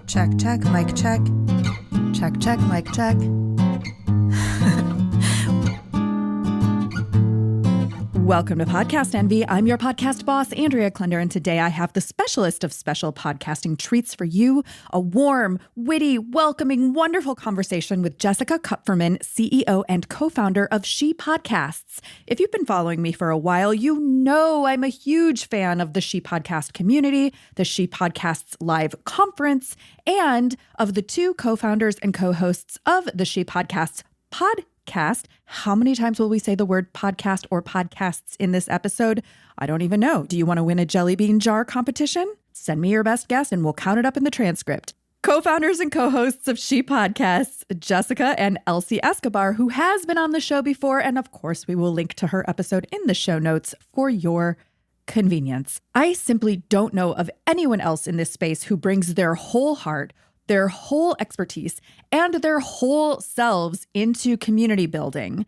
Check, check, mic check. Check, check, mic check. Welcome to Podcast Envy. I'm your podcast boss, Andrea Klender, and today I have the specialist of special podcasting treats for you, a warm, witty, welcoming, wonderful conversation with Jessica Kupferman, CEO and co-founder of She Podcasts. If you've been following me for a while, you know I'm a huge fan of the She Podcast community, the She Podcasts live conference, and of the two co-founders and co-hosts of the She Podcasts podcast. How many times will we say the word podcast or podcasts in this episode? I don't even know. Do you want to win a jelly bean jar competition? Send me your best guess and we'll count it up in the transcript. Co-founders and co-hosts of She Podcasts, Jessica and Elsie Escobar, who has been on the show before, and of course we will link to her episode in the show notes for your convenience. I simply don't know of anyone else in this space who brings their whole heart, their whole expertise, and their whole selves into community building.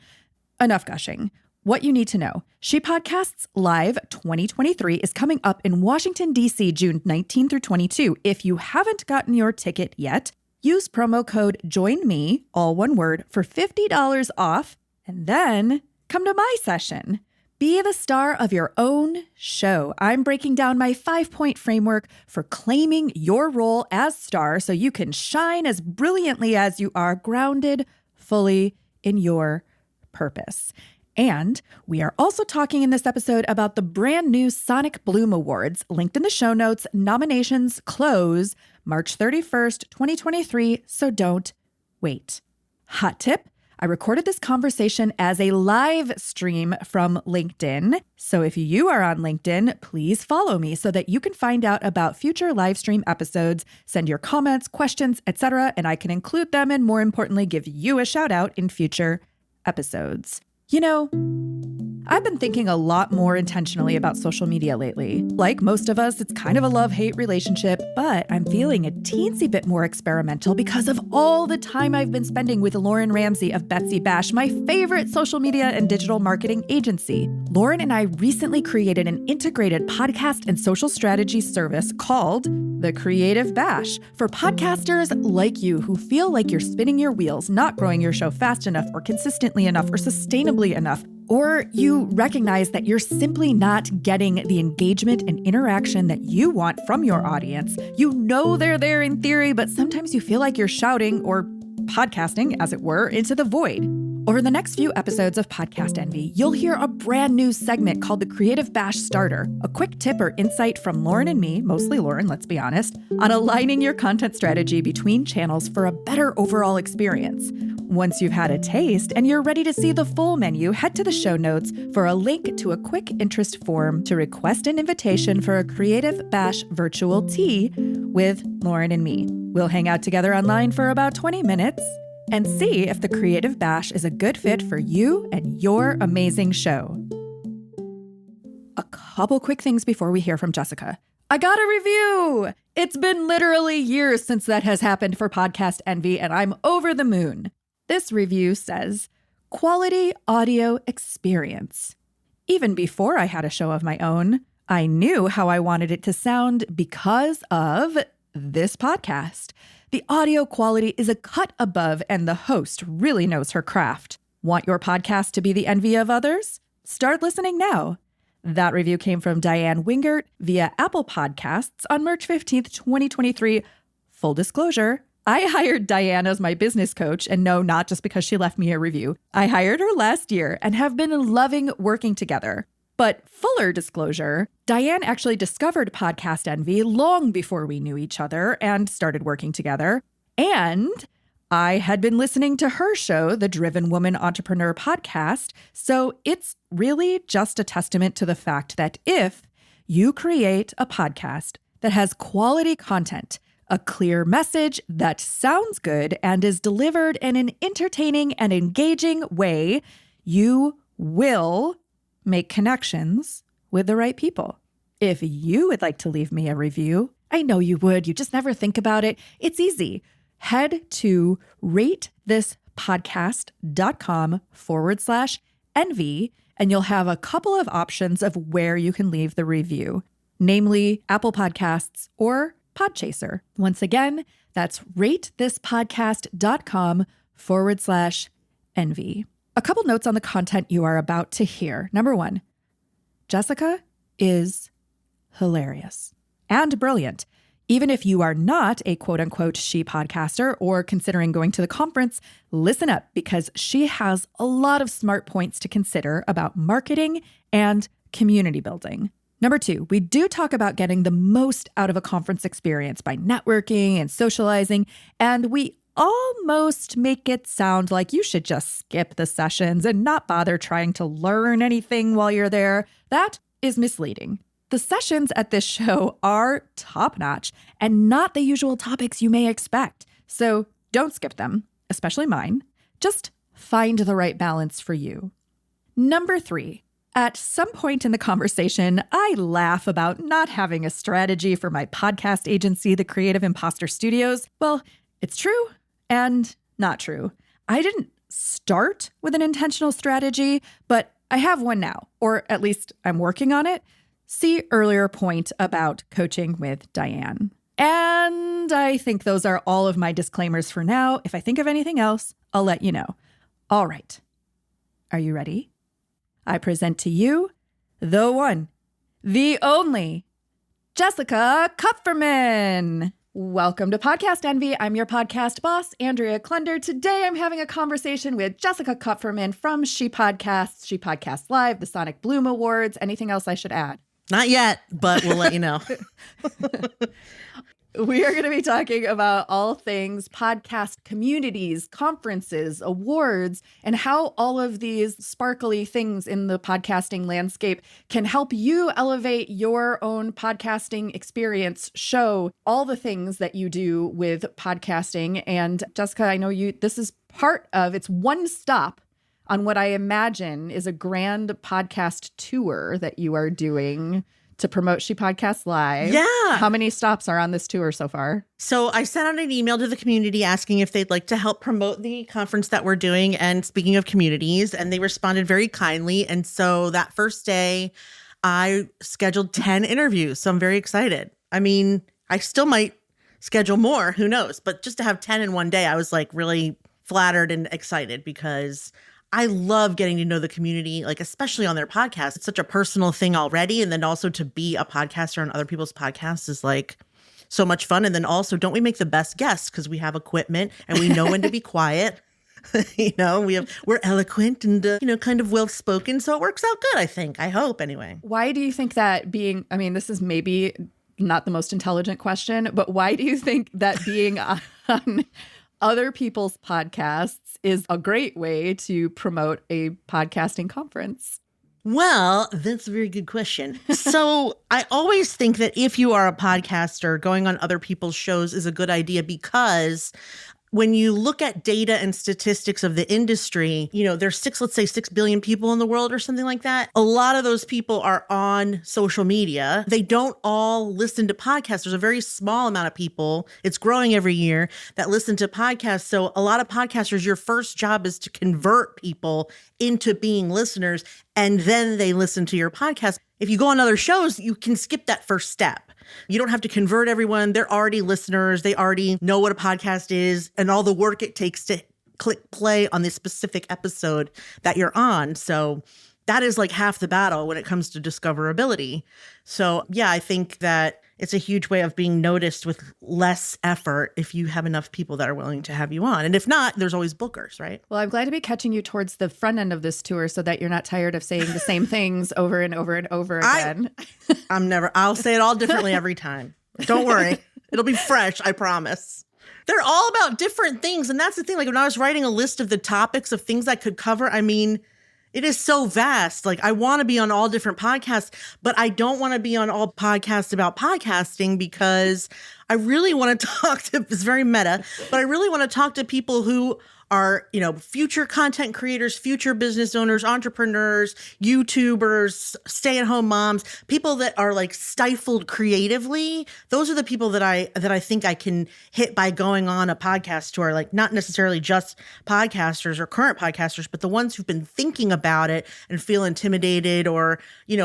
Enough gushing. What you need to know. She Podcasts Live 2023 is coming up in Washington, D.C., June 19 through 22. If you haven't gotten your ticket yet, use promo code JOINME, all one word, for $50 off, and then come to my session. Be the star of your own show. I'm breaking down my 5-point framework for claiming your role as star so you can shine as brilliantly as you are, grounded fully in your purpose. And we are also talking in this episode about the brand new Sonic Bloom Awards, linked in the show notes. Nominations close March 31st, 2023, so don't wait. Hot tip. I recorded this conversation as a live stream from LinkedIn. So if you are on LinkedIn, please follow me so that you can find out about future live stream episodes, send your comments, questions, etc., and I can include them and, more importantly, give you a shout out in future episodes. You know, I've been thinking a lot more intentionally about social media lately. Like most of us, it's kind of a love-hate relationship, but I'm feeling a teensy bit more experimental because of all the time I've been spending with Lauren Ramsey of Betsy Bash, my favorite social media and digital marketing agency. Lauren and I recently created an integrated podcast and social strategy service called The Creative Bash for podcasters like you who feel like you're spinning your wheels, not growing your show fast enough or consistently enough or sustainably enough. Or you recognize that you're simply not getting the engagement and interaction that you want from your audience. You know they're there in theory, but sometimes you feel like you're shouting or podcasting, as it were, into the void. Over the next few episodes of Podcast Envy, you'll hear a brand new segment called the Creative Bash Starter, a quick tip or insight from Lauren and me, mostly Lauren, let's be honest, on aligning your content strategy between channels for a better overall experience. Once you've had a taste and you're ready to see the full menu, head to the show notes for a link to a quick interest form to request an invitation for a Creative Bash virtual tea with Lauren and me. We'll hang out together online for about 20 minutes and see if the Creative Bash is a good fit for you and your amazing show. A couple quick things before we hear from Jessica. I got a review! It's been literally years since that has happened for Podcast Envy, and I'm over the moon. This review says, quality audio experience. Even before I had a show of my own, I knew how I wanted it to sound because of this podcast. The audio quality is a cut above, and the host really knows her craft. Want your podcast to be the envy of others? Start listening now. That review came from Diane Wingert via Apple Podcasts on March 15th, 2023. Full disclosure, I hired Diane as my business coach, and no, not just because she left me a review. I hired her last year and have been loving working together. But fuller disclosure, Diane actually discovered Podcast Envy long before we knew each other and started working together. And I had been listening to her show, the Driven Woman Entrepreneur Podcast. So it's really just a testament to the fact that if you create a podcast that has quality content, a clear message that sounds good and is delivered in an entertaining and engaging way, you will make connections with the right people. If you would like to leave me a review, I know you would, you just never think about it. It's easy. Head to ratethispodcast.com/envy, and you'll have a couple of options of where you can leave the review, namely Apple Podcasts or Podchaser. Once again, That's ratethispodcast.com/envy. A couple notes on the content you are about to hear. Number one, Jessica is hilarious and brilliant. Even if you are not a quote unquote she podcaster or considering going to the conference, listen up because she has a lot of smart points to consider about marketing and community building. Number two, we do talk about getting the most out of a conference experience by networking and socializing, and we almost make it sound like you should just skip the sessions and not bother trying to learn anything while you're there. That is misleading. The sessions at this show are top-notch and not the usual topics you may expect. So don't skip them, especially mine. Just find the right balance for you. Number three, at some point in the conversation, I laugh about not having a strategy for my podcast agency, The Creative Imposter Studios. Well, it's true and not true. I didn't start with an intentional strategy, but I have one now, or at least I'm working on it. See earlier point about coaching with Diane. And I think those are all of my disclaimers for now. If I think of anything else, I'll let you know. All right. Are you ready? I present to you the one, the only, Jessica Kupferman. Welcome to Podcast Envy. I'm your podcast boss, Andrea Klender. Today, I'm having a conversation with Jessica Kupferman from She Podcasts, She Podcasts Live, the Sonic Bloom Awards. Anything else I should add? Not yet, but we'll let you know. We are going to be talking about all things podcast communities, conferences, awards, and how all of these sparkly things in the podcasting landscape can help you elevate your own podcasting experience, show all the things that you do with podcasting. And Jessica, I know this is it's one stop on what I imagine is a grand podcast tour that you are doing to promote She Podcasts Live. Yeah. How many stops are on this tour so far? So I sent out an email to the community asking if they'd like to help promote the conference that we're doing. And speaking of communities, and they responded very kindly. And so that first day, I scheduled 10 interviews. So I'm very excited. I mean, I still might schedule more. Who knows? But just to have 10 in one day, I was like really flattered and excited because I love getting to know the community, like especially on their podcast. It's such a personal thing already. And then also to be a podcaster on other people's podcasts is like so much fun. And then also, don't we make the best guests because we have equipment and we know when to be quiet. We're eloquent and, kind of well-spoken. So it works out good, I think. I hope anyway. Why do you think that this is maybe not the most intelligent question, but why do you think that being on other people's podcasts is a great way to promote a podcasting conference? Well, that's a very good question. So I always think that if you are a podcaster, going on other people's shows is a good idea because when you look at data and statistics of the industry, there's 6 billion people in the world or something like that. A lot of those people are on social media. They don't all listen to podcasts. There's a very small amount of people, it's growing every year, that listen to podcasts. So a lot of podcasters, your first job is to convert people into being listeners, and then they listen to your podcast. If you go on other shows, you can skip that first step. You don't have to convert everyone. They're already listeners. They already know what a podcast is and all the work it takes to click play on this specific episode that you're on. So that is like half the battle when it comes to discoverability. So yeah, I think that it's a huge way of being noticed with less effort if you have enough people that are willing to have you on. And if not, there's always bookers, right? Well, I'm glad to be catching you towards the front end of this tour so that you're not tired of saying the same things over and over and over again. I'll say it all differently every time. Don't worry. It'll be fresh, I promise. They're all about different things. And that's the thing. Like when I was writing a list of the topics of things I could cover, I mean, it is so vast. Like I want to be on all different podcasts, but I don't want to be on all podcasts about podcasting because I really want to talk to, it's very meta, but I really want to talk to people who are, future content creators, future business owners, entrepreneurs, YouTubers, stay-at-home moms, people that are like stifled creatively. Those are the people that I think I can hit by going on a podcast tour, like not necessarily just podcasters or current podcasters, but the ones who've been thinking about it and feel intimidated or,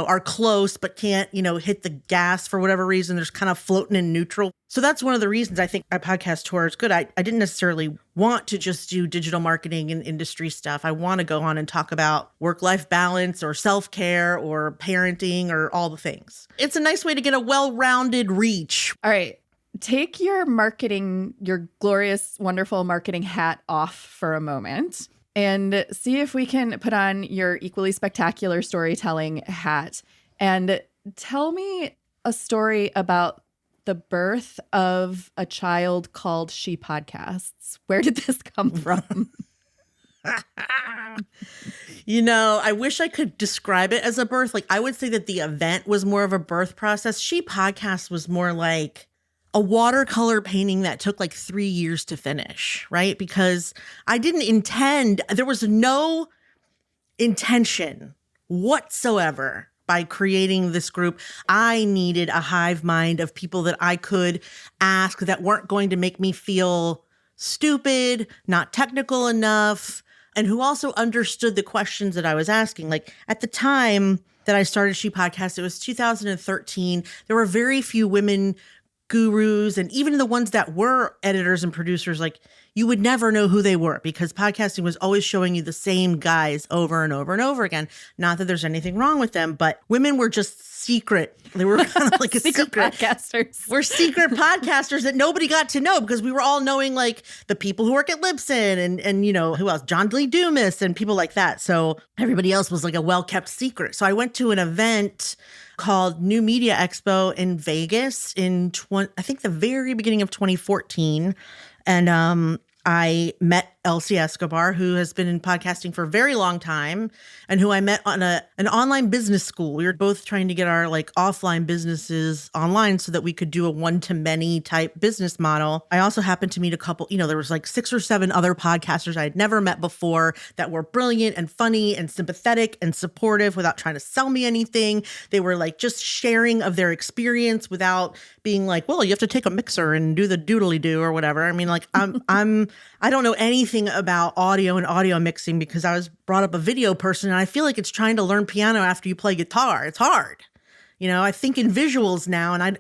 are close but can't, hit the gas for whatever reason. They're just kind of floating in neutral. So that's one of the reasons I think my podcast tour is good. I didn't necessarily want to just do digital marketing and industry stuff. I want to go on and talk about work-life balance or self-care or parenting or all the things. It's a nice way to get a well-rounded reach. All right. Take your marketing, your glorious, wonderful marketing hat off for a moment and see if we can put on your equally spectacular storytelling hat and tell me a story about the birth of a child called She Podcasts. Where did this come from? I wish I could describe it as a birth. Like, I would say that the event was more of a birth process. She Podcast was more like a watercolor painting that took like 3 years to finish, right? Because I didn't intend, there was no intention whatsoever by creating this group. I needed a hive mind of people that I could ask that weren't going to make me feel stupid, not technical enough, and who also understood the questions that I was asking. Like, at the time that I started She Podcast, it was 2013. There were very few women gurus, and even the ones that were editors and producers, like, you would never know who they were because podcasting was always showing you the same guys over and over and over again. Not that there's anything wrong with them, but women were just secret. They were kind of like a secret podcasters. We're secret podcasters that nobody got to know because we were all knowing like the people who work at Libsyn and who else? John Lee Dumas and people like that. So everybody else was like a well-kept secret. So I went to an event called New Media Expo in Vegas in I think the very beginning of 2014. And I met Elsie Escobar, who has been in podcasting for a very long time and who I met on an online business school. We were both trying to get our like offline businesses online so that we could do a one-to-many type business model. I also happened to meet a couple, there was like 6 or 7 other podcasters I had never met before that were brilliant and funny and sympathetic and supportive without trying to sell me anything. They were like just sharing of their experience without being like, well, you have to take a mixer and do the doodly do or whatever. I mean, like I don't know anything about audio and audio mixing because I was brought up a video person, and I feel like it's trying to learn piano after you play guitar. It's hard. I think in visuals now, and I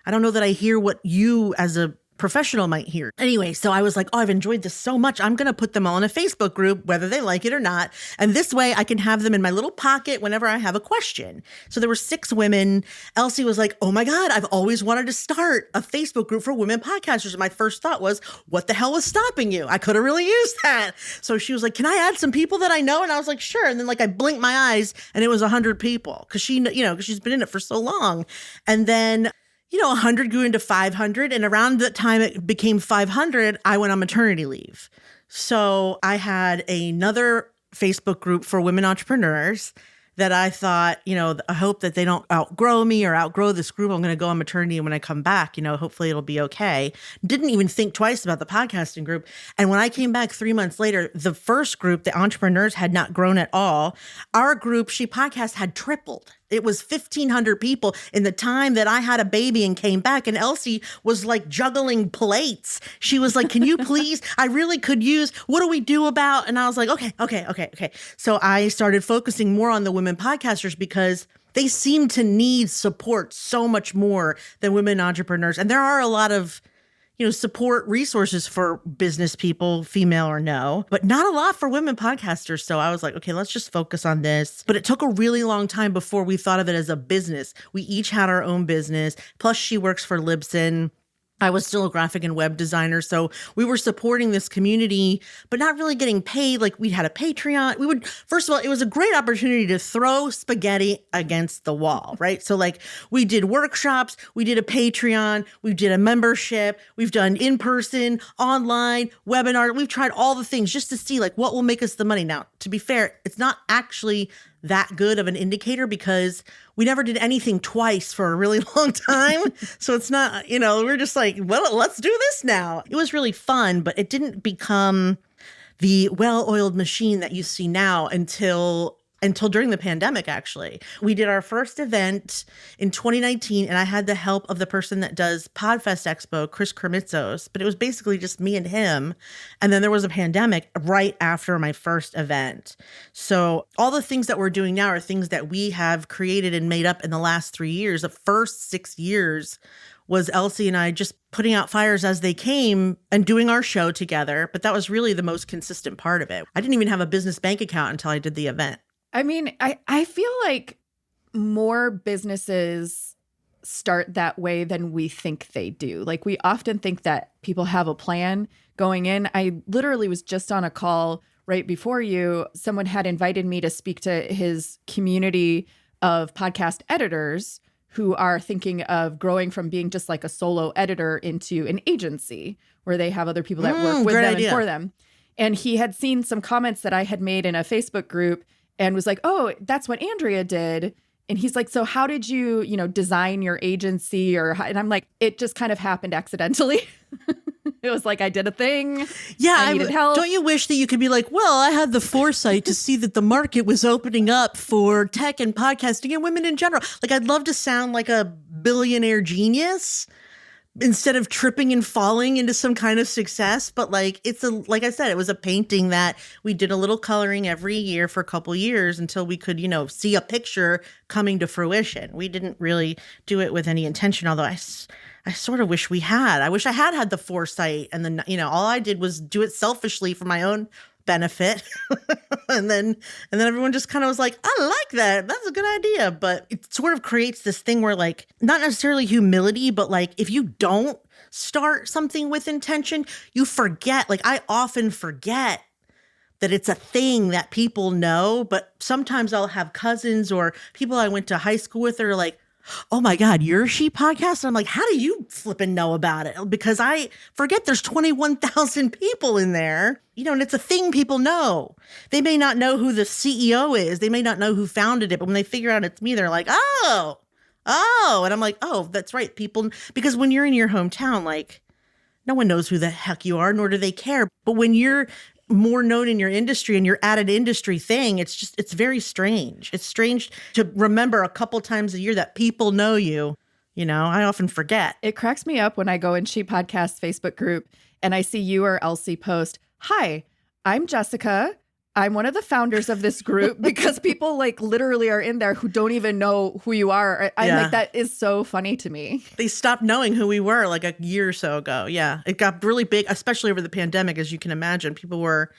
don't know that I hear what you as a professional might hear. Anyway, so I was like, oh, I've enjoyed this so much. I'm going to put them all in a Facebook group, whether they like it or not. And this way I can have them in my little pocket whenever I have a question. So there were 6 women. Elsie was like, oh my God, I've always wanted to start a Facebook group for women podcasters. And my first thought was, what the hell was stopping you? I could have really used that. So she was like, can I add some people that I know? And I was like, sure. And then like I blinked my eyes and it was 100 people because because she's been in it for so long. And then 100 grew into 500. And around the time it became 500, I went on maternity leave. So I had another Facebook group for women entrepreneurs that I thought, I hope that they don't outgrow me or outgrow this group. I'm going to go on maternity. And when I come back, hopefully it'll be okay. Didn't even think twice about the podcasting group. And when I came back 3 months later, the first group, the entrepreneurs, had not grown at all. Our group, She Podcast, had tripled. It was 1,500 people in the time that I had a baby and came back. And Elsie was like juggling plates. She was like, can you please? I really could use, what do we do about? And I was like, okay. So I started focusing more on the women podcasters because they seem to need support so much more than women entrepreneurs. And there are a lot of support resources for business people, female or no, but not a lot for women podcasters. So I was like, okay, let's just focus on this. But it took a really long time before we thought of it as a business. We each had our own business. Plus she works for Libsyn. I was still a graphic and web designer. So we were supporting this community, but not really getting paid. Like we had a Patreon. First of all, it was a great opportunity to throw spaghetti against the wall, right? So like we did workshops, we did a Patreon, we did a membership, we've done in-person, online, webinar. We've tried all the things just to see like what will make us the money. Now, to be fair, it's not actually that good of an indicator because we never did anything twice for a really long time. So it's not, we're just like, well, let's do this now. It was really fun, but it didn't become the well-oiled machine that you see now until during the pandemic, actually. We did our first event in 2019, and I had the help of the person that does Podfest Expo, Chris Kermitzos, but it was basically just me and him. And then there was a pandemic right after my first event. So all the things that we're doing now are things that we have created and made up in the last 3 years. The first 6 years was Elsie and I just putting out fires as they came and doing our show together. But that was really the most consistent part of it. I didn't even have a business bank account until I did the event. I mean, I feel like more businesses start that way than we think they do. Like, we often think that people have a plan going in. I literally was just on a call right before you. Someone had invited me to speak to his community of podcast editors who are thinking of growing from being just like a solo editor into an agency where they have other people that work with them and for them. And he had seen some comments that I had made in a Facebook group and was like, oh, that's what Andrea did. And he's like, so how did you, design your agency? And I'm like, it just kind of happened accidentally. It was like I did a thing. Yeah, I needed help. Don't you wish that you could be like, well, I had the foresight to see that the market was opening up for tech and podcasting and women in general. Like, I'd love to sound like a billionaire genius instead of tripping and falling into some kind of success. But like I said, it was a painting that we did a little coloring every year for a couple years until we could, see a picture coming to fruition. We didn't really do it with any intention, although I sort of wish we had. I wish I had the foresight, and then, all I did was do it selfishly for my own benefit. and then everyone just kind of was like, I like that. That's a good idea. But it sort of creates this thing where, like, not necessarily humility, but like, if you don't start something with intention, you forget. Like, I often forget that it's a thing that people know, but sometimes I'll have cousins or people I went to high school with that are like, oh my God, you're She Podcast? And I'm like, how do you flipping know about it? Because I forget there's 21,000 people in there, and it's a thing people know. They may not know who the CEO is. They may not know who founded it, but when they figure out it's me, they're like, oh. And I'm like, oh, that's right. People, because when you're in your hometown, like, no one knows who the heck you are, nor do they care. But when you're more known in your industry and you're at an industry thing, it's very strange. It's strange to remember a couple times a year that people know you. I often forget. It cracks me up when I go in She Podcast Facebook group and I see you or Elsie post, hi, I'm Jessica. I'm one of the founders of this group, because people like literally are in there who don't even know who you are. I'm like, that is so funny to me. They stopped knowing who we were like a year or so ago. Yeah. It got really big, especially over the pandemic, as you can imagine. People were,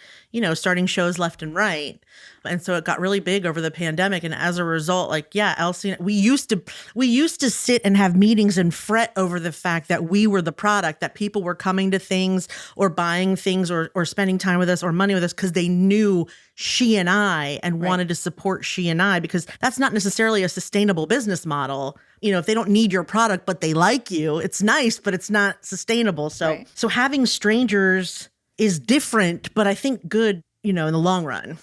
starting shows left and right. And so it got really big over the pandemic. And as a result, like, yeah, Elsie, we used to sit and have meetings and fret over the fact that we were the product, that people were coming to things or buying things or spending time with us or money with us because they knew She and I and wanted to support She and I, because that's not necessarily a sustainable business model. If they don't need your product, but they like you, it's nice, but it's not sustainable. So having strangers is different, but I think good, in the long run.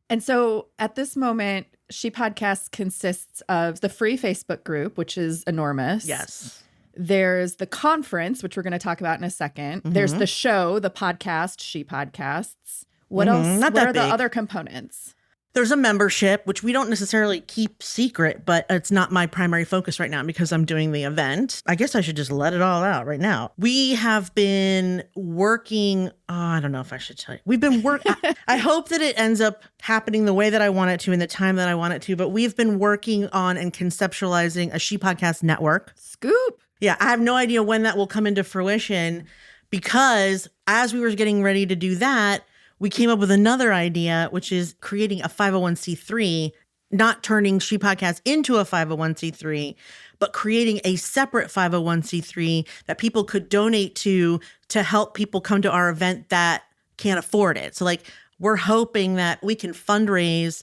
And so at this moment, She Podcast consists of the free Facebook group, which is enormous. Yes. There's the conference, which we're going to talk about in a second. Mm-hmm. There's the show, the podcast, She Podcasts. What else? What are the other components? There's a membership, which we don't necessarily keep secret, but it's not my primary focus right now because I'm doing the event. I guess I should just let it all out right now. We have been working, I don't know if I should tell you. We've been working, I hope that it ends up happening the way that I want it to in the time that I want it to, but we've been working on and conceptualizing a She Podcast network. Scoop. Yeah, I have no idea when that will come into fruition, because as we were getting ready to do that, we came up with another idea, which is creating a 501c3, not turning She Podcast into a 501c3, but creating a separate 501c3 that people could donate to help people come to our event that can't afford it. So like, we're hoping that we can fundraise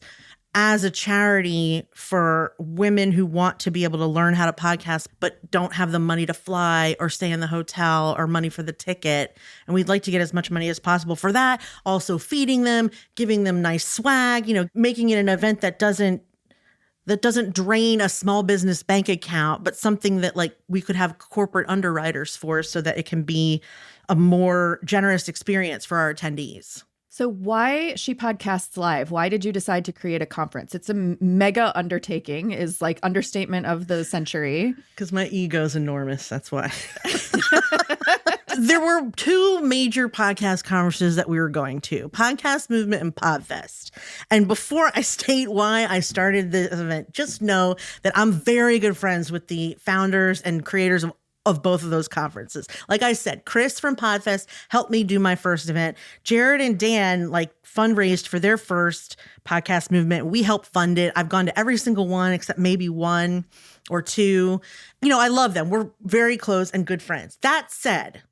as a charity for women who want to be able to learn how to podcast, but don't have the money to fly or stay in the hotel or money for the ticket. And we'd like to get as much money as possible for that. Also feeding them, giving them nice swag, making it an event that doesn't drain a small business bank account, but something that like we could have corporate underwriters for, so that it can be a more generous experience for our attendees. So why She Podcasts Live? Why did you decide to create a conference? It's a mega undertaking, is like understatement of the century. Because my ego's enormous. That's why. There were two major podcast conferences that we were going to, Podcast Movement and Podfest. And before I state why I started this event, just know that I'm very good friends with the founders and creators of of both of those conferences. Like I said, Chris from Podfest helped me do my first event. Jared and Dan fundraised for their first podcast movement. We helped fund it. I've gone to every single one except maybe one or two. I love them. We're very close and good friends. That said,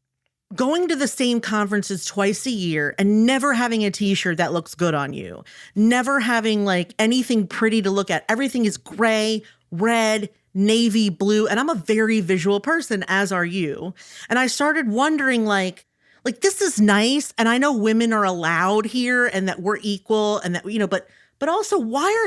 going to the same conferences twice a year and never having a t-shirt that looks good on you, never having anything pretty to look at. Everything is gray, red, navy, blue. And I'm a very visual person, as are you. And I started wondering this is nice. And I know women are allowed here and that we're equal and that, but also why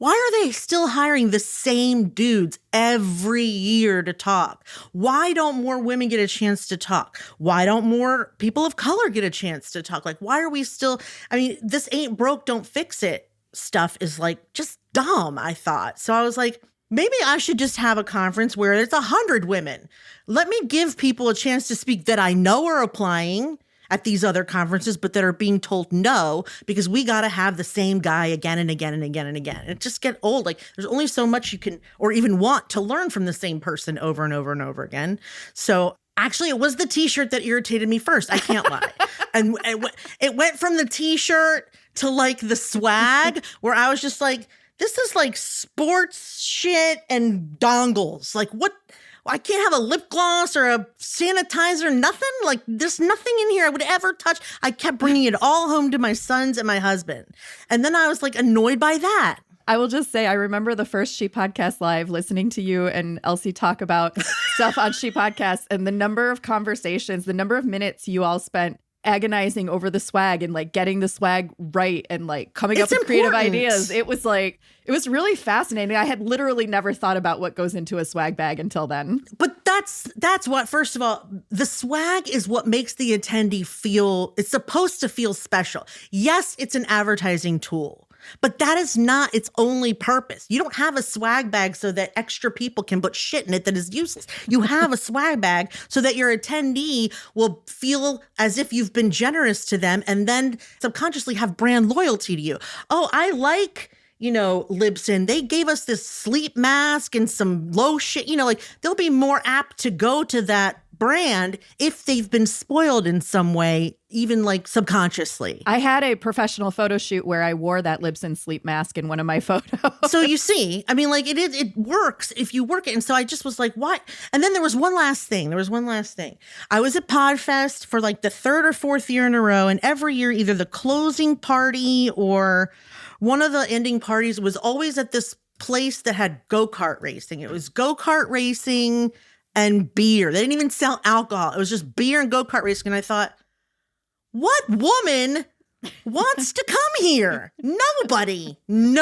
are they still hiring the same dudes every year to talk? Why don't more women get a chance to talk? Why don't more people of color get a chance to talk? Why are we still, this ain't broke, don't fix it stuff is just dumb, I thought. So I was like, maybe I should just have a conference where there's 100 women. Let me give people a chance to speak that I know are applying at these other conferences, but that are being told no, because we got to have the same guy again and again and again and again. It just get old. There's only so much you can, or even want to learn from the same person over and over and over again. So actually, it was the t-shirt that irritated me first. I can't lie. And it went from the t-shirt to the swag where I was just this is sports shit and dongles. What? I can't have a lip gloss or a sanitizer, nothing. There's nothing in here I would ever touch. I kept bringing it all home to my sons and my husband. And then I was annoyed by that. I will just say, I remember the first She Podcast Live listening to you and Elsie talk about stuff on She Podcast, and the number of conversations, the number of minutes you all spent agonizing over the swag and getting the swag right and coming up with creative ideas. It was it was really fascinating. I had literally never thought about what goes into a swag bag until then. But that's what, first of all, the swag is what makes the attendee feel, it's supposed to feel special. Yes, it's an advertising tool, but that is not its only purpose. You don't have a swag bag so that extra people can put shit in it that is useless. You have a swag bag so that your attendee will feel as if you've been generous to them and then subconsciously have brand loyalty to you. Oh, I like, Libsyn. They gave us this sleep mask and some lotion, they'll be more apt to go to that brand if they've been spoiled in some way, even subconsciously. I had a professional photo shoot where I wore that Libsyn sleep mask in one of my photos. So you see, it works if you work it. And so I just was why? And then there was one last thing. I was at Podfest for the third or fourth year in a row. And every year, either the closing party or one of the ending parties was always at this place that had go-kart racing. It was go-kart racing and beer. They didn't even sell alcohol. It was just beer and go-kart racing. And I thought, what woman wants to come here? Nobody. And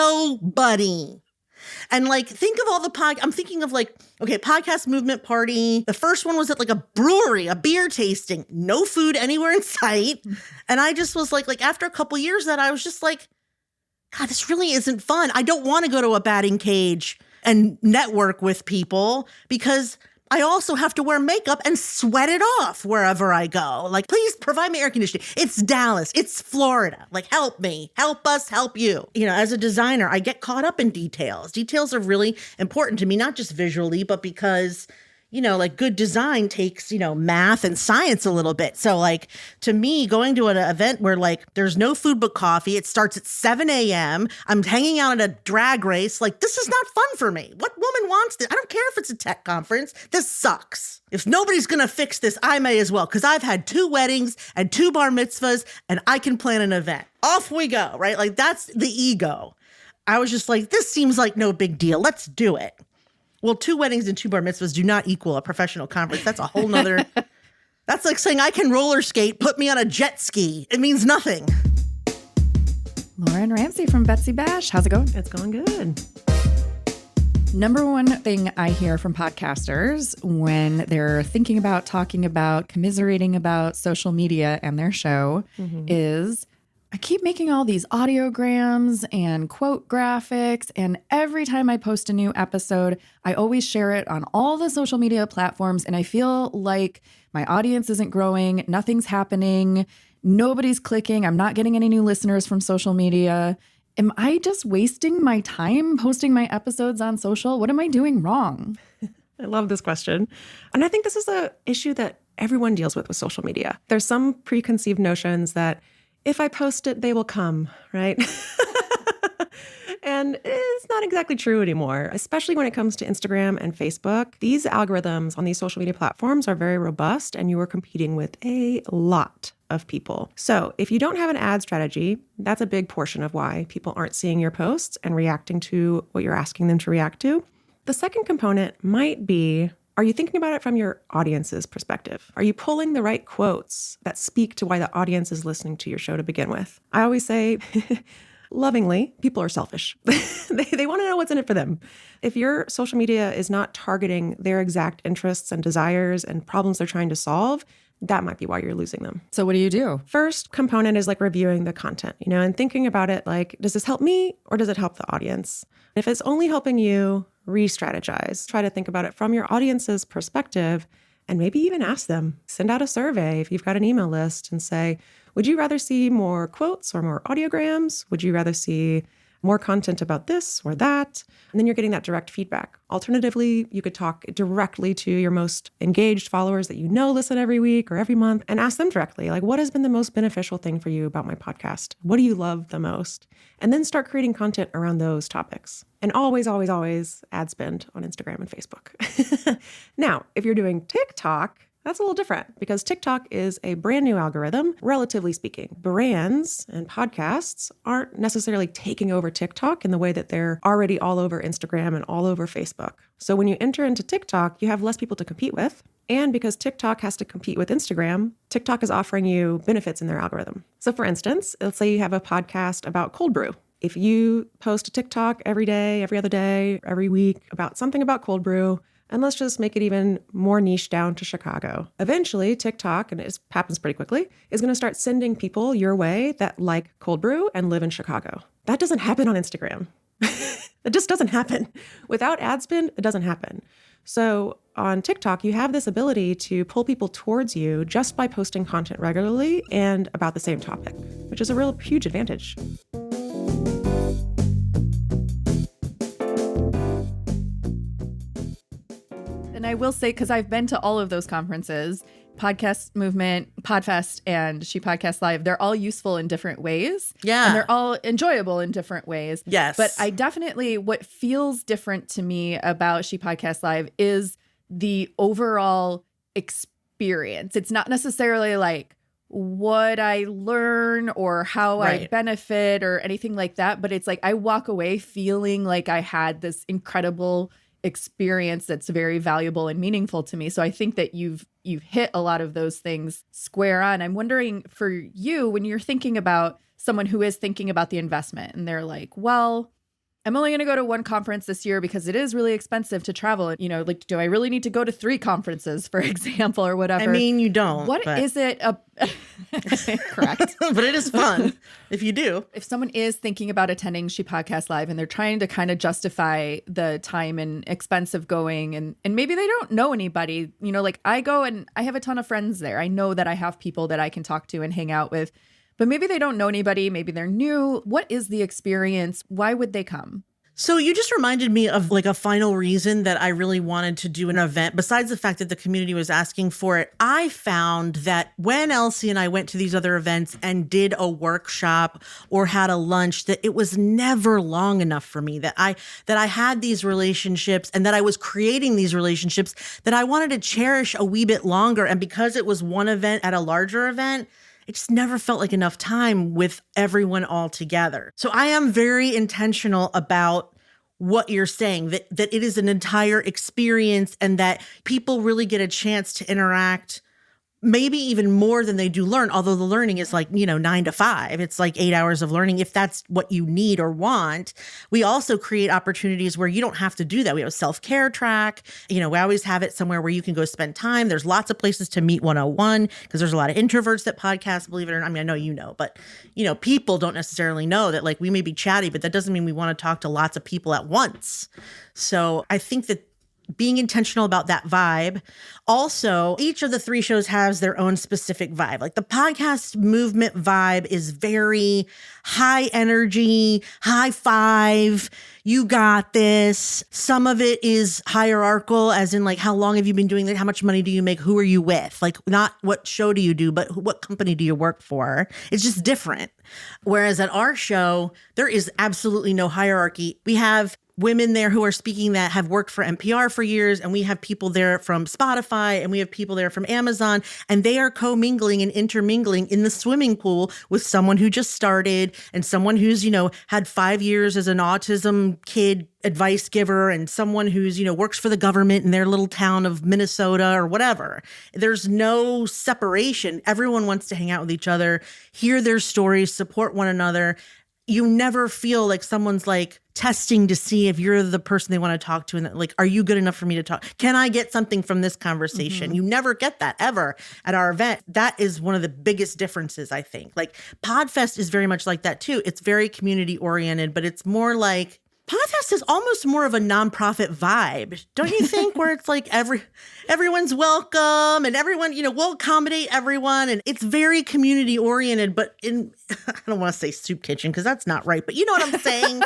think of all the I'm thinking of podcast movement party. The first one was at a brewery, a beer tasting, no food anywhere in sight. And I just was after a couple years that I was just God, this really isn't fun. I don't want to go to a batting cage and network with people because I also have to wear makeup and sweat it off wherever I go. Please provide me air conditioning. It's Dallas. It's Florida. Help me. Help us. Help you. As a designer, I get caught up in details. Details are really important to me, not just visually, but because good design takes, math and science a little bit. So to me, going to an event where there's no food but coffee, it starts at 7 a.m. I'm hanging out at a drag race. This is not fun for me. What woman wants this? I don't care if it's a tech conference. This sucks. If nobody's going to fix this, I may as well, because I've had 2 weddings and 2 bar mitzvahs and I can plan an event. Off we go, right? That's the ego. I was just this seems like no big deal. Let's do it. Well, 2 weddings and 2 bar mitzvahs do not equal a professional conference. That's a whole nother, that's like saying I can roller skate, put me on a jet ski. It means nothing. Lauren Ramsey from Betsy Bash. How's it going? It's going good. Number one thing I hear from podcasters when they're thinking about, talking about, commiserating about social media and their show is, I keep making all these audiograms and quote graphics, and every time I post a new episode, I always share it on all the social media platforms, and I feel like my audience isn't growing, nothing's happening, nobody's clicking, I'm not getting any new listeners from social media. Am I just wasting my time posting my episodes on social? What am I doing wrong? I love this question. And I think this is an issue that everyone deals with social media. There's some preconceived notions that if I post it, they will come, right? And it's not exactly true anymore, especially when it comes to Instagram and Facebook. These algorithms on these social media platforms are very robust, and you are competing with a lot of people. So if you don't have an ad strategy, that's a big portion of why people aren't seeing your posts and reacting to what you're asking them to react to. The second component might be, are you thinking about it from your audience's perspective? Are you pulling the right quotes that speak to why the audience is listening to your show to begin with? I always say, lovingly, people are selfish. They want to know what's in it for them. If your social media is not targeting their exact interests and desires and problems they're trying to solve, that might be why you're losing them. So what do you do? First component is like reviewing the content, and thinking about it like, does this help me or does it help the audience? If it's only helping you, re-strategize. Try to think about it from your audience's perspective and maybe even ask them. Send out a survey if you've got an email list and say, would you rather see more quotes or more audiograms? Would you rather see more content about this or that? And then you're getting that direct feedback. Alternatively, you could talk directly to your most engaged followers that listen every week or every month and ask them directly, like, what has been the most beneficial thing for you about my podcast? What do you love the most? And then start creating content around those topics. And always, always, always ad spend on Instagram and Facebook. Now, if you're doing TikTok, that's a little different because TikTok is a brand new algorithm, relatively speaking. Brands and podcasts aren't necessarily taking over TikTok in the way that they're already all over Instagram and all over Facebook. So when you enter into TikTok, you have less people to compete with. And because TikTok has to compete with Instagram, TikTok is offering you benefits in their algorithm. So for instance, let's say you have a podcast about cold brew. If you post a TikTok every day, every other day, every week about something about cold brew, and let's just make it even more niche down to Chicago. Eventually, TikTok, and it happens pretty quickly, is going to start sending people your way that like cold brew and live in Chicago. That doesn't happen on Instagram. It just doesn't happen. Without ad spend, it doesn't happen. So on TikTok, you have this ability to pull people towards you just by posting content regularly and about the same topic, which is a real huge advantage. And I will say, because I've been to all of those conferences, Podcast Movement, Podfest, and She Podcast Live, they're all useful in different ways. Yeah. And they're all enjoyable in different ways. Yes. But I definitely, what feels different to me about She Podcast Live is the overall experience. It's not necessarily like what I learn or how I benefit or anything like that. But it's like I walk away feeling like I had this incredible experience that's very valuable and meaningful to me. So I think that you've hit a lot of those things square on. I'm wondering for you, when you're thinking about someone who is thinking about the investment and they're like, well, I'm only going to go to one conference this year because it is really expensive to travel. Like, do I really need to go to 3 conferences, for example, or whatever? I mean, you don't. What is it? Correct. But it is fun if you do. If someone is thinking about attending She Podcast Live and they're trying to kind of justify the time and expense of going, and maybe they don't know anybody, like I go and I have a ton of friends there. I know that I have people that I can talk to and hang out with. But maybe they don't know anybody. Maybe they're new. What is the experience? Why would they come? So you just reminded me of like a final reason that I really wanted to do an event. Besides the fact that the community was asking for it, I found that when Elsie and I went to these other events and did a workshop or had a lunch, that it was never long enough for me, that I had these relationships and that I was creating these relationships that I wanted to cherish a wee bit longer. And because it was one event at a larger event, it just never felt like enough time with everyone all together. So I am very intentional about what you're saying, that it is an entire experience and that people really get a chance to interact maybe even more than they do learn, although the learning is like, 9 to 5. It's like 8 hours of learning if that's what you need or want. We also create opportunities where you don't have to do that. We have a self-care track. We always have it somewhere where you can go spend time. There's lots of places to meet one-on-one because there's a lot of introverts that podcast, believe it or not. I mean, I know you know, but, people don't necessarily know that like we may be chatty, but that doesn't mean we want to talk to lots of people at once. So I think that being intentional about that vibe. Also, each of the 3 shows has their own specific vibe. Like the podcast movement vibe is very high energy, high five. You got this. Some of it is hierarchical, as in like, how long have you been doing that? How much money do you make? Who are you with? Like, not what show do you do, but what company do you work for? It's just different. Whereas at our show, there is absolutely no hierarchy. We have women there who are speaking that have worked for NPR for years, and we have people there from Spotify, and we have people there from Amazon, and they are commingling and intermingling in the swimming pool with someone who just started and someone who's, had 5 years as an autism kid advice giver, and someone who's, works for the government in their little town of Minnesota or whatever. There's no separation. Everyone wants to hang out with each other, hear their stories, support one another. You never feel like someone's like testing to see if you're the person they want to talk to. And like, are you good enough for me to talk? Can I get something from this conversation? You never get that ever at our event. That is one of the biggest differences, I think. Like Podfest is very much like that too. It's very community oriented, but it's more like, Podfest is almost more of a nonprofit vibe, don't you think? Where it's like everyone's welcome and everyone, we'll accommodate everyone. And it's very community oriented, but I don't want to say soup kitchen because that's not right, but you know what I'm saying?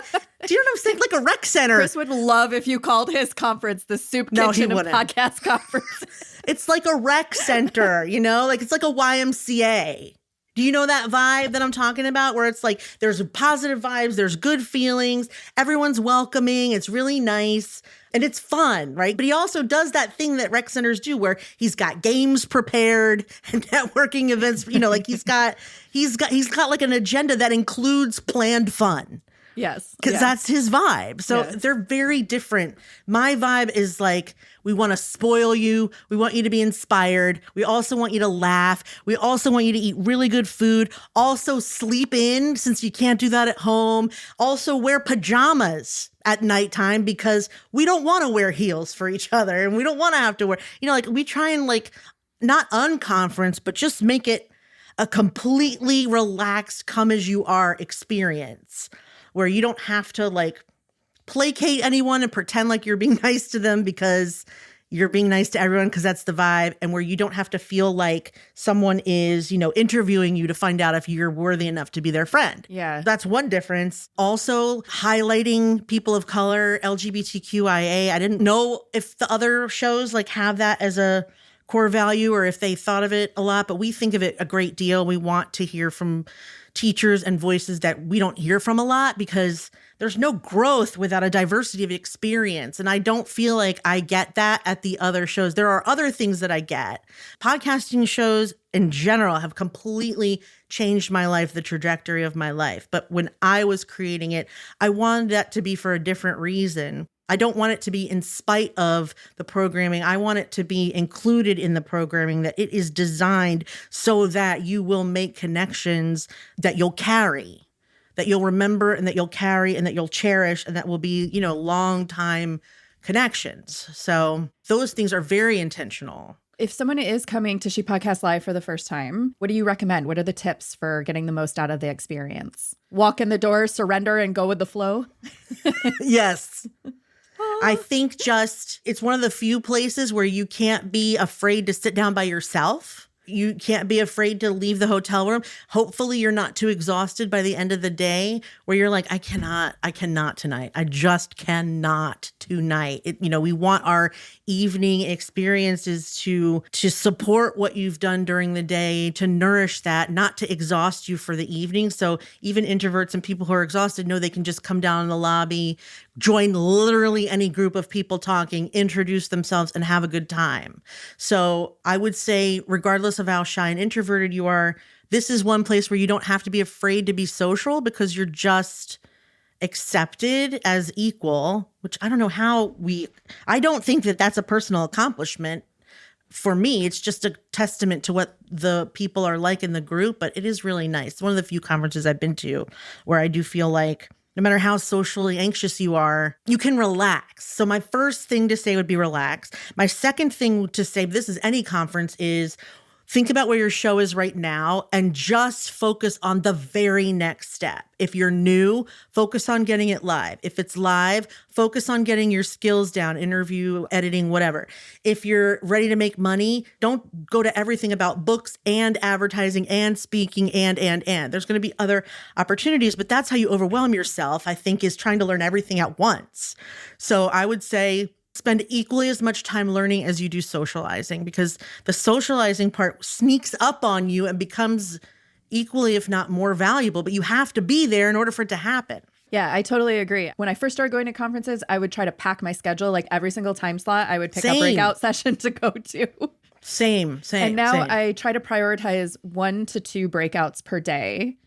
Do you know what I'm saying? Like a rec center. Chris would love if you called his conference the Soup Kitchen of Podcast Conference. It's like a rec center, like it's like a YMCA. Do you know that vibe that I'm talking about, where it's like there's positive vibes, there's good feelings, everyone's welcoming, it's really nice, and it's fun, right? But he also does that thing that rec centers do where he's got games prepared and networking events, like he's got like an agenda that includes planned fun. Yes. Because that's his vibe. So they're very different. My vibe is like, we want to spoil you. We want you to be inspired. We also want you to laugh. We also want you to eat really good food. Also sleep in since you can't do that at home. Also wear pajamas at nighttime because we don't want to wear heels for each other. And we don't want to have to wear, like we try and like not unconference, but just make it a completely relaxed, come as you are experience, where you don't have to like placate anyone and pretend like you're being nice to them because you're being nice to everyone because that's the vibe, and where you don't have to feel like someone is, interviewing you to find out if you're worthy enough to be their friend. Yeah. That's one difference. Also, highlighting people of color, LGBTQIA. I didn't know if the other shows like have that as a core value or if they thought of it a lot, but we think of it a great deal. We want to hear from teachers and voices that we don't hear from a lot because there's no growth without a diversity of experience. And I don't feel like I get that at the other shows. There are other things that I get. Podcasting shows in general have completely changed my life, the trajectory of my life. But when I was creating it, I wanted that to be for a different reason. I don't want it to be in spite of the programming. I want it to be included in the programming, that it is designed so that you will make connections that you'll carry, that you'll remember and that you'll carry and that you'll cherish, and that will be, long time connections. So those things are very intentional. If someone is coming to She Podcast Live for the first time, what do you recommend? What are the tips for getting the most out of the experience? Walk in the door, surrender, and go with the flow? Yes. I think it's one of the few places where you can't be afraid to sit down by yourself. You can't be afraid to leave the hotel room. Hopefully you're not too exhausted by the end of the day where you're like, I cannot tonight. I just cannot tonight. We want our evening experiences to support what you've done during the day, to nourish that, not to exhaust you for the evening. So even introverts and people who are exhausted know they can just come down in the lobby, join literally any group of people talking, introduce themselves, and have a good time. So I would say, regardless of how shy and introverted you are, this is one place where you don't have to be afraid to be social because you're just accepted as equal, which I don't know I don't think that that's a personal accomplishment. For me, it's just a testament to what the people are like in the group, but it is really nice. It's one of the few conferences I've been to where I do feel like no matter how socially anxious you are, you can relax. So my first thing to say would be relax. My second thing to say, this is any conference, is think about where your show is right now and just focus on the very next step. If you're new, focus on getting it live. If it's live, focus on getting your skills down, interview, editing, whatever. If you're ready to make money, don't go to everything about books and advertising and speaking and. There's going to be other opportunities, but that's how you overwhelm yourself, I think, is trying to learn everything at once. So I would say spend equally as much time learning as you do socializing, because the socializing part sneaks up on you and becomes equally, if not more valuable, but you have to be there in order for it to happen. Yeah, I totally agree. When I first started going to conferences, I would try to pack my schedule. Like every single time slot, I would pick a breakout session to go to. Same. And now I try to prioritize 1 to 2 breakouts per day.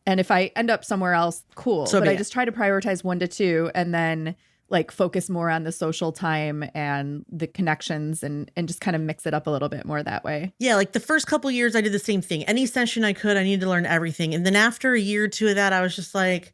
And if I end up somewhere else, cool. But I just try to prioritize 1 to 2 and then like focus more on the social time and the connections and just kind of mix it up a little bit more that way. Yeah, like the first couple years I did the same thing. Any session I could, I needed to learn everything. And then after a year or two of that, I was just like,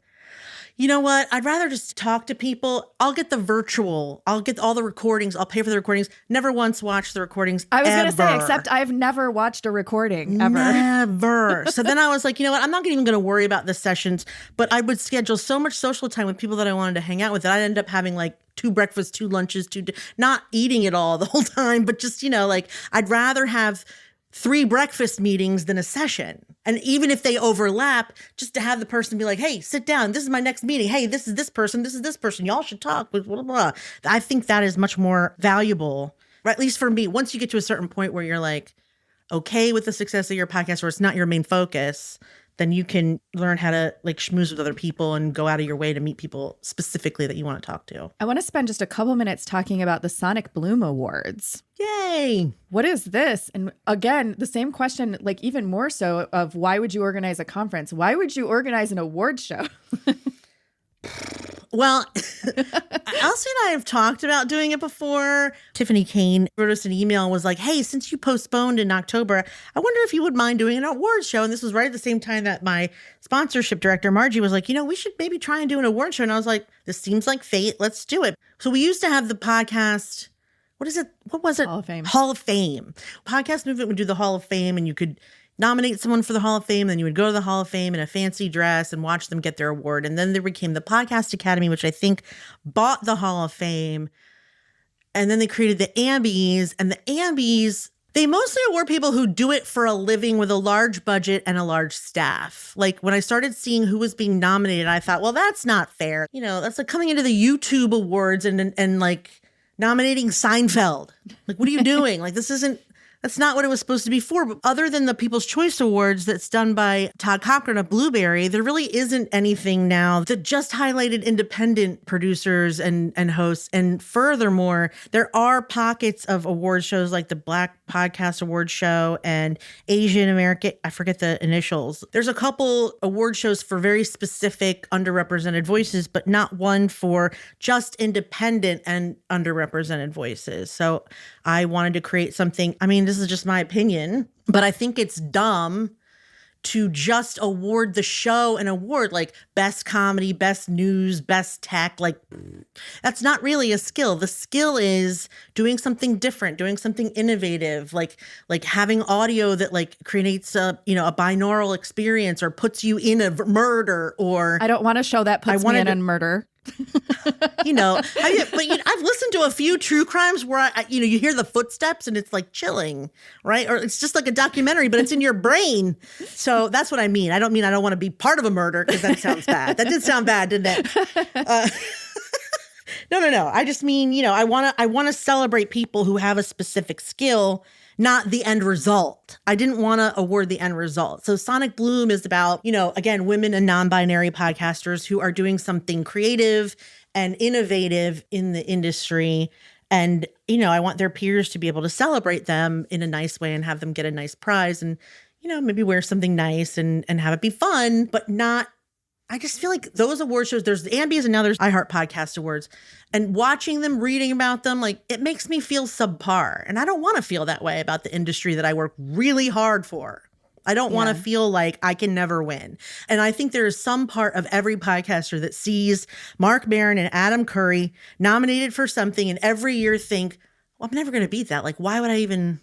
you know what? I'd rather just talk to people. I'll get the virtual. I'll get all the recordings. I'll pay for the recordings. Never once watched the recordings. I was going to say, except I've never watched a recording ever. Never. So then I was like, you know what? I'm not even going to worry about the sessions, but I would schedule so much social time with people that I wanted to hang out with that I'd end up having like 2 breakfasts, 2 lunches, not eating it all the whole time, but just, like I'd rather have 3 breakfast meetings than a session. And even if they overlap, just to have the person be like, hey, sit down. This is my next meeting. Hey, this is this person. This is this person. Y'all should talk. Blah, blah, blah. I think that is much more valuable, or at least for me. Once you get to a certain point where you're like, okay with the success of your podcast, or it's not your main focus, then you can learn how to like schmooze with other people and go out of your way to meet people specifically that you want to talk to. I want to spend just a couple minutes talking about the Sonic Bloom Awards. Yay! What is this? And again, the same question, like even more so of why would you organize a conference? Why would you organize an award show? Well, Elsie and I have talked about doing it before. Tiffany Kane wrote us an email and was like, hey, since you postponed in October, I wonder if you would mind doing an awards show. And this was right at the same time that my sponsorship director, Margie, was like, we should maybe try and do an award show. And I was like, this seems like fate. Let's do it. So we used to have the podcast. What is it? What was it? Hall of Fame. Hall of Fame. Podcast Movement would do the Hall of Fame, and you could nominate someone for the Hall of Fame, then you would go to the Hall of Fame in a fancy dress and watch them get their award. And then there became the Podcast Academy, which I think bought the Hall of Fame. And then they created the Ambies. And the Ambies, they mostly award people who do it for a living with a large budget and a large staff. Like when I started seeing who was being nominated, I thought, well, that's not fair. That's like coming into the YouTube awards and like nominating Seinfeld. Like, what are you doing? Like, that's not what it was supposed to be for. But other than the People's Choice Awards that's done by Todd Cochran of Blueberry, there really isn't anything now that just highlighted independent producers and hosts. And furthermore, there are pockets of award shows like the Black Podcast Award Show and Asian American, I forget the initials. There's a couple award shows for very specific underrepresented voices, but not one for just independent and underrepresented voices. So I wanted to create something. I mean, this is just my opinion, but I think it's dumb to just award the show an award like best comedy, best news, best tech. Like, that's not really a skill. The skill is doing something different, doing something innovative, like having audio that like creates a binaural experience or puts you in a murder. Or I don't want a show that puts me in a murder. I've listened to a few true crimes where you hear the footsteps and it's like chilling, right? Or it's just like a documentary, but it's in your brain. So that's what I mean. I don't want to be part of a murder, because that sounds bad. That did sound bad, didn't it? No. I just mean, I want to celebrate people who have a specific skill, not the end result. I didn't want to award the end result. So Sonic Bloom is about, again, women and non-binary podcasters who are doing something creative and innovative in the industry. And, I want their peers to be able to celebrate them in a nice way and have them get a nice prize and, maybe wear something nice and have it be fun, but not. I just feel like those award shows, there's the Ambies and now there's iHeart Podcast Awards, and watching them, reading about them, like it makes me feel subpar. And I don't want to feel that way about the industry that I work really hard for. I don't want to feel like I can never win. And I think there is some part of every podcaster that sees Mark Maron and Adam Curry nominated for something and every year think, well, I'm never going to beat that. Like, why would I even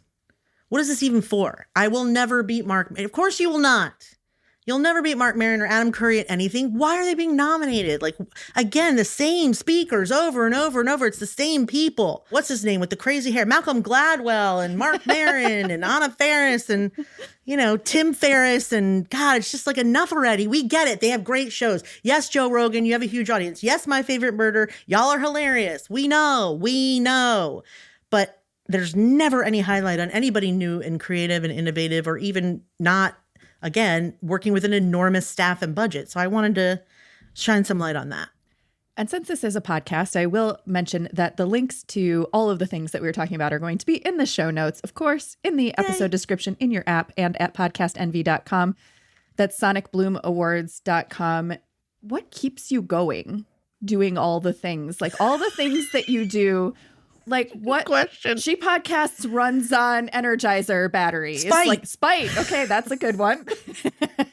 what is this even for? I will never beat Mark. Of course you will not. You'll never beat Mark Maron or Adam Curry at anything. Why are they being nominated? Like, again, the same speakers over and over and over. It's the same people. What's his name with the crazy hair? Malcolm Gladwell and Mark Maron and Anna Faris and, Tim Ferriss. And God, it's just like enough already. We get it. They have great shows. Yes, Joe Rogan, you have a huge audience. Yes, My Favorite Murder. Y'all are hilarious. We know. But there's never any highlight on anybody new and creative and innovative or even not, again, working with an enormous staff and budget. So I wanted to shine some light on that. And since this is a podcast, I will mention that the links to all of the things that we were talking about are going to be in the show notes, of course, in the episode description in your app and at podcastenvy.com. That's sonicbloomawards.com. What keeps you going doing all the things? Like all the things that you do. Like what question? She podcasts runs on Energizer batteries. Spite. Like Spite. Okay, that's a good one.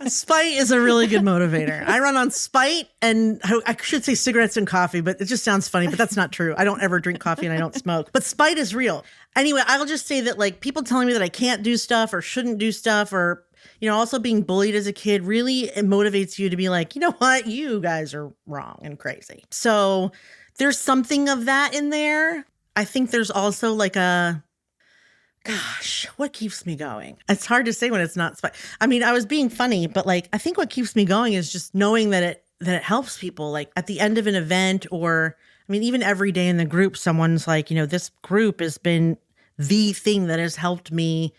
Spite is a really good motivator. I run on Spite and I should say cigarettes and coffee, but it just sounds funny, but that's not true. I don't ever drink coffee and I don't smoke, but Spite is real. Anyway, I'll just say that like people telling me that I can't do stuff or shouldn't do stuff or, also being bullied as a kid really it motivates you to be like, you know what? You guys are wrong and crazy. So there's something of that in there. I think there's also like what keeps me going? It's hard to say when it's not Spite. I mean, I was being funny, but like, I think what keeps me going is just knowing that it helps people. Like at the end of an event or, I mean, even every day in the group, someone's like, this group has been the thing that has helped me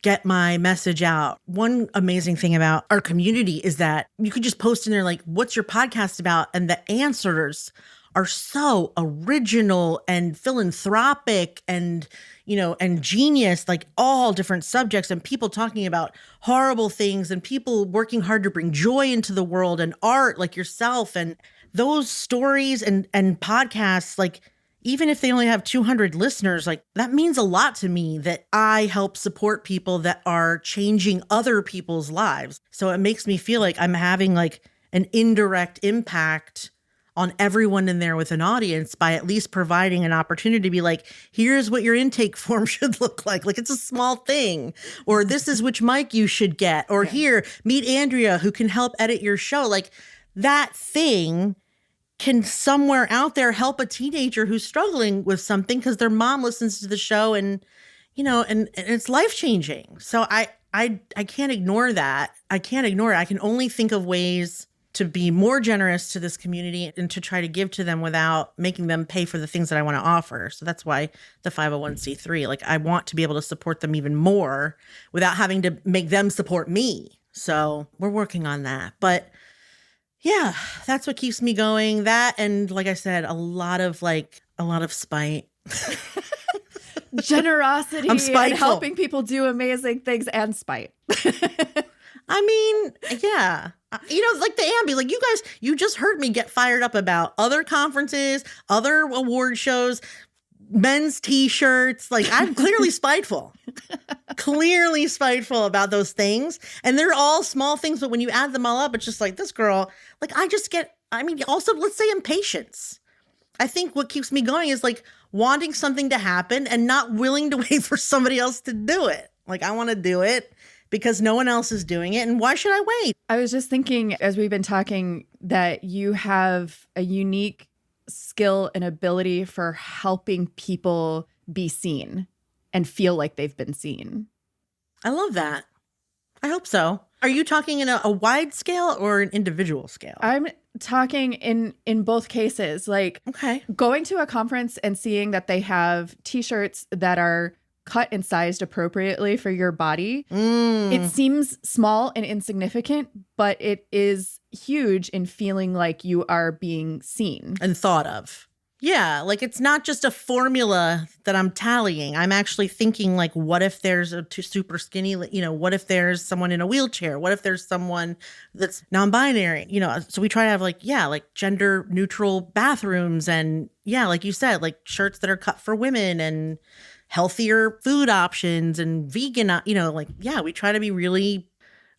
get my message out. One amazing thing about our community is that you could just post in there like, what's your podcast about? And the answers are so original and philanthropic and, and genius, like all different subjects and people talking about horrible things and people working hard to bring joy into the world and art like yourself. And those stories and podcasts, like, even if they only have 200 listeners, like that means a lot to me that I help support people that are changing other people's lives. So it makes me feel like I'm having like an indirect impact on everyone in there with an audience by at least providing an opportunity to be like, here's what your intake form should look like. Like it's a small thing, or this is which mic you should get, or here, meet Andrea who can help edit your show. Like that thing can somewhere out there help a teenager who's struggling with something because their mom listens to the show and, and it's life-changing. So I can't ignore that. I can't ignore it. I can only think of ways to be more generous to this community and to try to give to them without making them pay for the things that I want to offer. So that's why the 501c3, like I want to be able to support them even more without having to make them support me. So we're working on that. But yeah, that's what keeps me going. That and like I said, a lot of spite. Generosity I'm spiteful. And helping people do amazing things and spite. I mean, yeah. Like the Ambi, like you guys, you just heard me get fired up about other conferences, other award shows, men's t-shirts. Like I'm clearly spiteful about those things. And they're all small things, but when you add them all up, it's just like this girl, like also let's say impatience. I think what keeps me going is like wanting something to happen and not willing to wait for somebody else to do it. Like I want to do it because no one else is doing it. And why should I wait? I was just thinking as we've been talking that you have a unique skill and ability for helping people be seen and feel like they've been seen. I love that. I hope so. Are you talking in a wide scale or an individual scale? I'm talking in both cases. Like going to a conference and seeing that they have t-shirts that are cut and sized appropriately for your body. It seems small and insignificant, but it is huge in feeling like you are being seen and thought of. Yeah, like it's not just a formula that I'm tallying. I'm actually thinking like, what if there's a super skinny, what if there's someone in a wheelchair? What if there's someone that's non-binary? So we try to have like gender neutral bathrooms and like you said, like shirts that are cut for women and healthier food options and vegan, we try to be really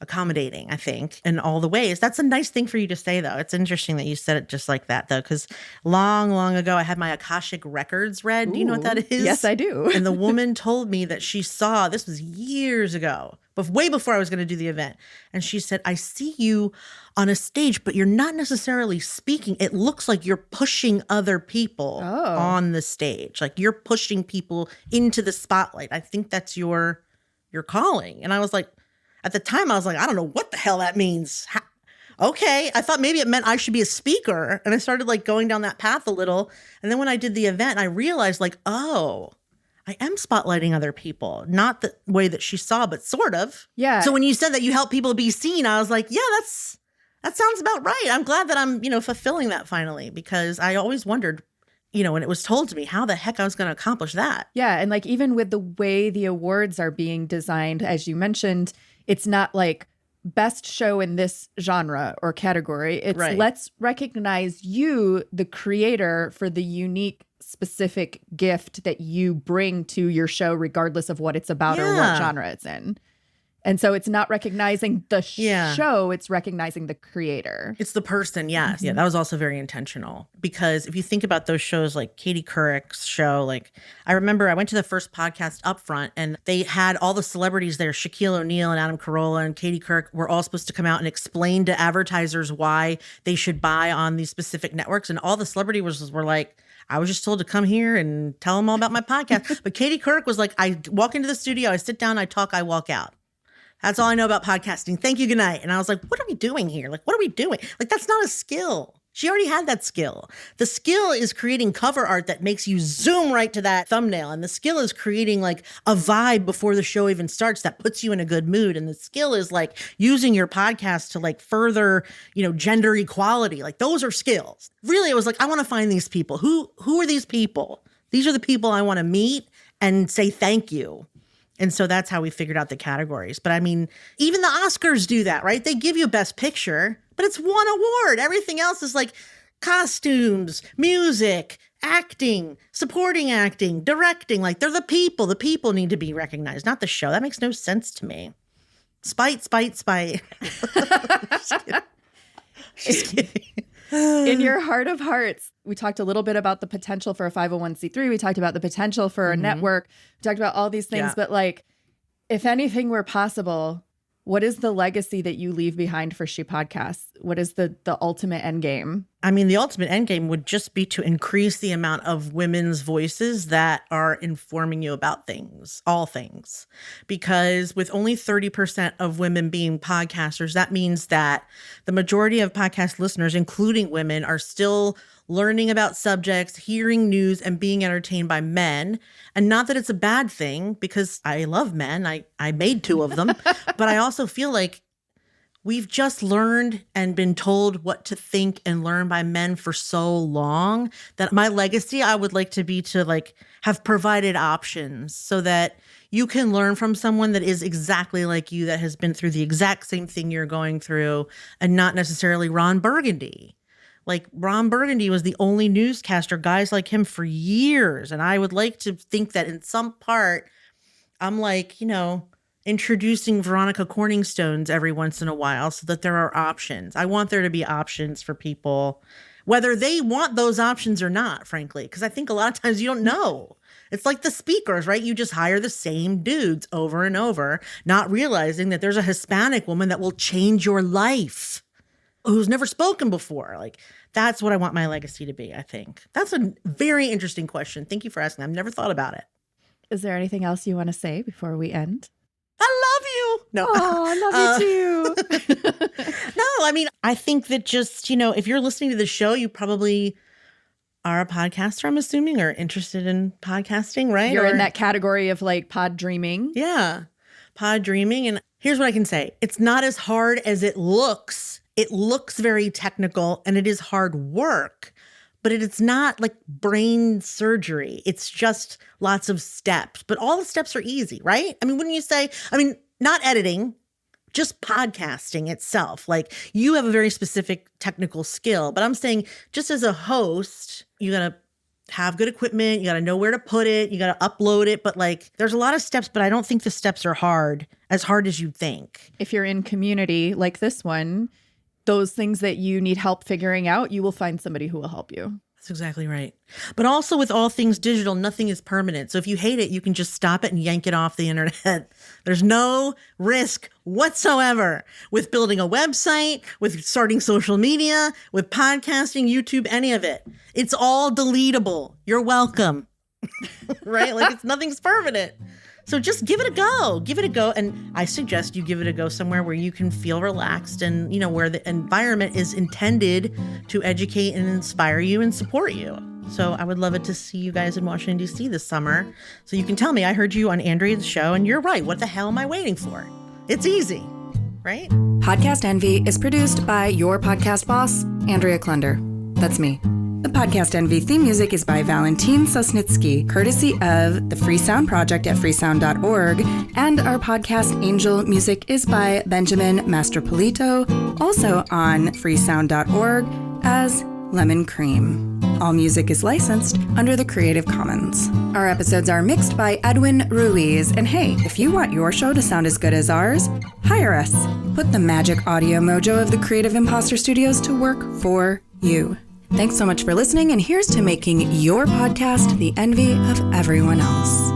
accommodating, I think, in all the ways. That's a nice thing for you to say, though. It's interesting that you said it just like that, though, because long, long ago, I had my Akashic records read. Do you know what that is? Yes, I do. And the woman told me that she saw, this was years ago, but way before I was going to do the event. And she said, I see you on a stage, but you're not necessarily speaking. It looks like you're pushing other people on the stage. Like you're pushing people into the spotlight. I think that's your calling. And I was like, at the time, I was like, I don't know what the hell that means. Okay. I thought maybe it meant I should be a speaker. And I started like going down that path a little. And then when I did the event, I realized like, oh, I am spotlighting other people. Not the way that she saw, but sort of. Yeah. So when you said that you help people be seen, I was like, yeah, that sounds about right. I'm glad that I'm, fulfilling that finally, because I always wondered, when it was told to me how the heck I was going to accomplish that. Yeah. And like even with the way the awards are being designed, as you mentioned, it's not like best show in this genre or category. It's let's recognize you, the creator, for the unique, specific gift that you bring to your show, regardless of what it's about or what genre it's in. And so it's not recognizing the show, it's recognizing the creator. It's the person, yes. Mm-hmm. Yeah, that was also very intentional. Because if you think about those shows like Katie Couric's show, like I remember I went to the first podcast Upfront and they had all the celebrities there, Shaquille O'Neal and Adam Carolla and Katie Couric were all supposed to come out and explain to advertisers why they should buy on these specific networks. And all the celebrities were like, I was just told to come here and tell them all about my podcast. But Katie Couric was like, I walk into the studio, I sit down, I talk, I walk out. That's all I know about podcasting. Thank you. Good night. And I was like, what are we doing here? Like, what are we doing? Like, that's not a skill. She already had that skill. The skill is creating cover art that makes you zoom right to that thumbnail. And the skill is creating like a vibe before the show even starts that puts you in a good mood. And the skill is like using your podcast to like further, gender equality. Like those are skills. Really, it was like, I want to find these people. Who are these people? These are the people I want to meet and say thank you. And so that's how we figured out the categories. But I mean, even the Oscars do that, right? They give you Best Picture, but it's one award. Everything else is like costumes, music, acting, supporting acting, directing. Like they're the people. The people need to be recognized, not the show. That makes no sense to me. Spite. Just kidding. Just kidding. In your heart of hearts, we talked a little bit about the potential for a 501c3. We talked about the potential for a network. We talked about all these things. But like, if anything were possible, what is the legacy that you leave behind for She Podcasts? What is the ultimate end game? I mean, the ultimate end game would just be to increase the amount of women's voices that are informing you about things, all things. Because with only 30% of women being podcasters, that means that the majority of podcast listeners, including women, are still learning about subjects, hearing news, and being entertained by men. And not that it's a bad thing, because I love men. I made 2 of them. But I also feel like we've just learned and been told what to think and learn by men for so long that my legacy, I would like to be to like have provided options so that you can learn from someone that is exactly like you, that has been through the exact same thing you're going through, and not necessarily Ron Burgundy. Like Ron Burgundy was the only newscaster, guys like him for years. And I would like to think that in some part, I'm like, introducing Veronica Corningstones every once in a while so that there are options. I want there to be options for people, whether they want those options or not, frankly, because I think a lot of times you don't know. It's like the speakers, right? You just hire the same dudes over and over, not realizing that there's a Hispanic woman that will change your life who's never spoken before. Like, that's what I want my legacy to be, I think. That's a very interesting question. Thank you for asking. I've never thought about it. Is there anything else you want to say before we end? I love you. No. Oh, I love you too. No, I mean, I think that just, if you're listening to the show, you probably are a podcaster, I'm assuming, or interested in podcasting, right? You're in that category of like pod dreaming. Yeah. Pod dreaming. And here's what I can say. It's not as hard as it looks. It looks very technical and it is hard work, but it's not like brain surgery. It's just lots of steps, but all the steps are easy, right? I mean, wouldn't you say, not editing, just podcasting itself. Like you have a very specific technical skill, but I'm saying just as a host, you got to have good equipment. You got to know where to put it. You got to upload it. But like, there's a lot of steps, but I don't think the steps are as hard as you think. If you're in community like this one, those things that you need help figuring out, you will find somebody who will help you. That's exactly right. But also with all things digital, nothing is permanent. So if you hate it, you can just stop it and yank it off the internet. There's no risk whatsoever with building a website, with starting social media, with podcasting, YouTube, any of it. It's all deletable. You're welcome. Right? Like nothing's permanent. So just give it a go. Give it a go. And I suggest you give it a go somewhere where you can feel relaxed and, where the environment is intended to educate and inspire you and support you. So I would love it to see you guys in Washington, D.C. this summer. So you can tell me, I heard you on Andrea's show and you're right. What the hell am I waiting for? It's easy, right? Podcast Envy is produced by your podcast boss, Andrea Klunder. That's me. The Podcast Envy theme music is by Valentin Sosnitsky, courtesy of the Free Sound Project at freesound.org, and our podcast Angel music is by Benjamin Mastropolito, also on freesound.org as Lemon Cream. All music is licensed under the Creative Commons. Our episodes are mixed by Edwin Ruiz, and hey, if you want your show to sound as good as ours, hire us. Put the magic audio mojo of the Creative Imposter Studios to work for you. Thanks so much for listening, and here's to making your podcast the envy of everyone else.